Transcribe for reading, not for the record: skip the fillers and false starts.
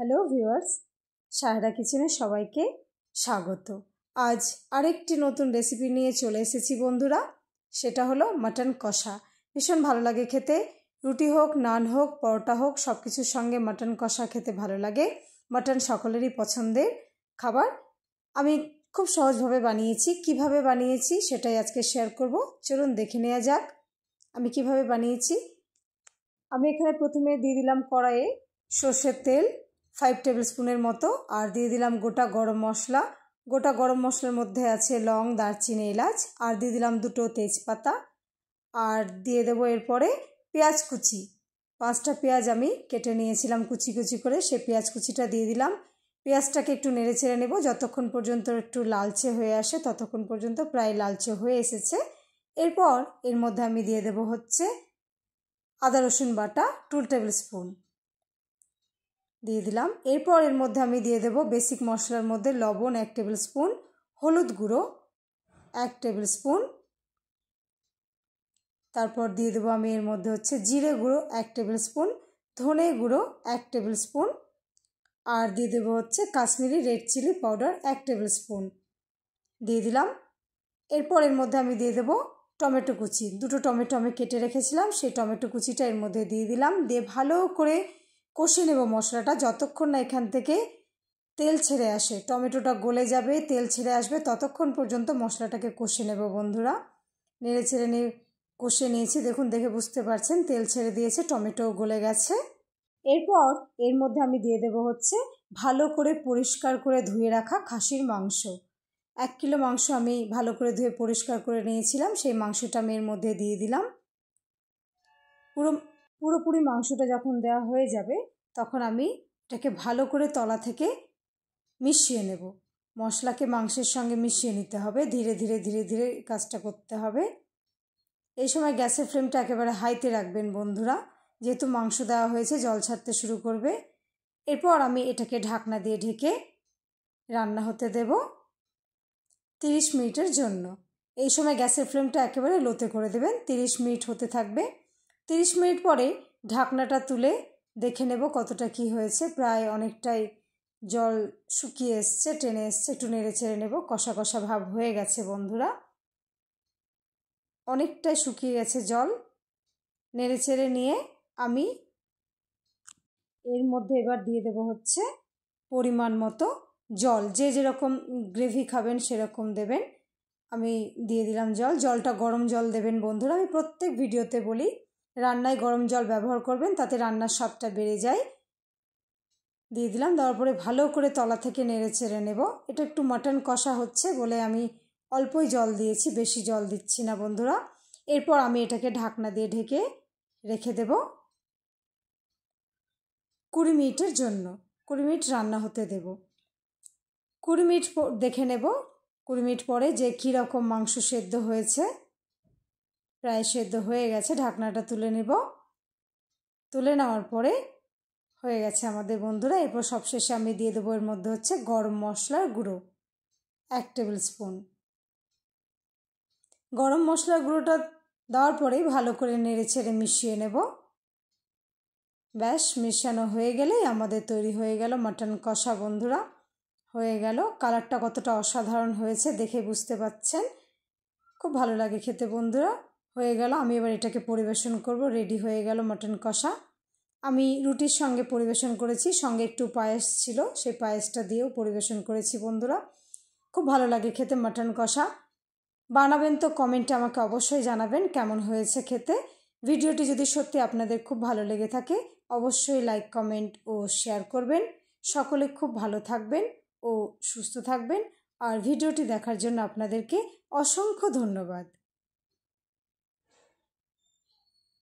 Hello viewers, Sahera কিচেনে সবাইকে স্বাগত। আজ আরেকটি নতুন রেসিপি নিয়ে চলে এসেছি বন্ধুরা। সেটা হলো মাটন কষা। ভীষণ ভালো লাগে খেতে, রুটি হোক, নান হোক, পরোটা হোক, সব কিছুর সঙ্গে মাটন কষা খেতে ভালো লাগে। মাটন সকলেরই পছন্দের খাবার। আমি খুব সহজভাবে বানিয়েছি। কিভাবে বানিয়েছি সেটাই আজকে শেয়ার করব। চলুন দেখে নেওয়া যাক আমি কিভাবে বানিয়েছি। আমি এখানে প্রথমে দিয়ে দিলাম কড়াইয়ে সর্ষের তেল 5 টেবিল স্পুনের মতো, আর দিয়ে দিলাম গোটা গরম মশলা। গোটা গরম মশলার মধ্যে আছে লং, দারচিনি, এলাচ, আর দিয়ে দিলাম 2টো তেজপাতা, আর দিয়ে দেবো এরপরে পেঁয়াজ কুচি। 5টা পেঁয়াজ আমি কেটে নিয়েছিলাম কুচি কুচি করে, সেই পেঁয়াজ কুচিটা দিয়ে দিলাম। পেঁয়াজটাকে একটু নেড়ে চেড়ে নেব যতক্ষণ পর্যন্ত একটু লালচে হয়ে আসে, ততক্ষণ পর্যন্ত প্রায় লালচে হয়ে এসেছে। এরপর এর মধ্যে আমি দিয়ে দেবো হচ্ছে আদা রসুন বাটা 2 টেবিল স্পুন দিয়ে দিলাম। এরপর এর মধ্যে আমি দিয়ে দেব বেসিক মশলার মধ্যে লবণ 1 টেবিল স্পুন, হলুদ গুঁড়ো 1 টেবিল স্পুন, তারপর দিয়ে দেবো আমি এর মধ্যে হচ্ছে জিরে গুঁড়ো 1 টেবিল স্পুন, ধনে গুঁড়ো 1 টেবিল স্পুন, আর দিয়ে দেবো হচ্ছে Kashmiri red chilli powder 1 tablespoon দিয়ে দিলাম। এরপর এর মধ্যে আমি দিয়ে দেবো টমেটো কুচি। 2টো টমেটো আমি কেটে রেখেছিলাম, সেই টমেটো কুচিটা এর মধ্যে দিয়ে দিলাম। দিয়ে ভালো করে কষে নেব মশলাটা যতক্ষণ না এখান থেকে তেল ছেড়ে আসে। টমেটোটা গলে যাবে, তেল ছেড়ে আসবে, ততক্ষণ পর্যন্ত মশলাটাকে কষে নেব বন্ধুরা। নেড়ে ছেড়ে নিয়ে কষে নিয়েছি, দেখুন, দেখে বুঝতে পারছেন তেল ছেড়ে দিয়েছে, টমেটো গলে গেছে। এরপর এর মধ্যে আমি দিয়ে দেব হচ্ছে ভালো করে পরিষ্কার করে ধুয়ে রাখা খাসির মাংস। 1 কিলো মাংস আমি ভালো করে ধুয়ে পরিষ্কার করে নিয়েছিলাম, সেই মাংসটা আমি এর মধ্যে দিয়ে দিলাম। পুরোপুরি মাংসটা যখন দেওয়া হয়ে যাবে তখন আমি এটাকে ভালো করে তলা থেকে মিশিয়ে নেব। মশলাকে মাংসের সঙ্গে মিশিয়ে নিতে হবে, ধীরে ধীরে ধীরে ধীরে কাজটা করতে হবে। এই সময় গ্যাসের ফ্লেমটা একেবারে হাইতে রাখবেন বন্ধুরা, যেহেতু মাংস দেওয়া হয়েছে জল ছাড়তে শুরু করবে। এরপর আমি এটাকে ঢাকনা দিয়ে ঢেকে রান্না হতে দেব 30 মিনিটের জন্য। এই সময় গ্যাসের ফ্লেমটা একেবারে লোতে করে দেবেন, 30 মিনিট হতে থাকবে। 30 মিনিট পরে ঢাকনাটা তুলে দেখে নেব কতটা কি হয়েছে। প্রায় অনেকটাই জল শুকিয়ে এসছে, টেনে এসছে। একটু নেড়ে চেড়ে নেব, কষা কষা ভাব হয়ে গেছে বন্ধুরা, অনেকটাই শুকিয়ে গেছে জল। নেড়ে চেড়ে নিয়ে আমি এর মধ্যে এবার দিয়ে দেব হচ্ছে পরিমাণ মতো জল। যে যেরকম গ্রেভি খাবেন সেরকম দেবেন। আমি দিয়ে দিলাম জল। জলটা গরম জল দেবেন বন্ধুরা। আমি প্রত্যেক ভিডিওতে বলি রান্নায় গরম জল ব্যবহার করবেন, তাতে রান্নার স্বাদটা বেড়ে যায়। দিয়ে দিলাম, দেওয়ার পরে ভালো করে তলা থেকে নেড়ে চেড়ে নেব। এটা একটু মাটন কষা হচ্ছে বলে আমি অল্পই জল দিয়েছি, বেশি জল দিচ্ছি না বন্ধুরা। এরপর আমি এটাকে ঢাকনা দিয়ে ঢেকে রেখে দেব 20 মিনিটের জন্য। 20 মিনিট রান্না হতে দেব। 20 মিনিট দেখে নেব 20 মিনিট পরে যে কীরকম মাংস সেদ্ধ হয়েছে। প্রায় সেদ্ধ হয়ে গেছে, ঢাকনাটা তুলে নেব। তুলে নেওয়ার পরে হয়ে গেছে আমাদের বন্ধুরা। এরপর সবশেষে আমি দিয়ে দেবো এর মধ্যে হচ্ছে গরম মশলার গুঁড়ো 1 টেবিল স্পুন। গরম মশলার গুঁড়োটা দেওয়ার পরেই ভালো করে নেড়ে ছেড়ে মিশিয়ে নেব। ব্যাস, মেশানো হয়ে গেলেই আমাদের তৈরি হয়ে গেল মাটন কষা বন্ধুরা। হয়ে গেল। কালারটা কতটা অসাধারণ হয়েছে দেখে বুঝতে পাচ্ছেন, খুব ভালো লাগে খেতে বন্ধুরা। হয়ে গেল, আমি এবার এটাকে পরিবেশন করব। রেডি হয়ে গেল মাটন কষা। আমি রুটির সঙ্গে পরিবেশন করেছি, সঙ্গে একটু পায়েস ছিল, সেই পায়েসটা দিয়েও পরিবেশন করেছি বন্ধুরা। খুব ভালো লাগে খেতে মাটন কষা। বানাবেন তো কমেন্টে আমাকে অবশ্যই জানাবেন কেমন হয়েছে খেতে। ভিডিওটি যদি সত্যি আপনাদের খুব ভালো লেগে থাকে অবশ্যই লাইক, কমেন্ট ও শেয়ার করবেন। সকলে খুব ভালো থাকবেন ও সুস্থ থাকবেন। আর ভিডিওটি দেখার জন্য আপনাদেরকে অসংখ্য ধন্যবাদ।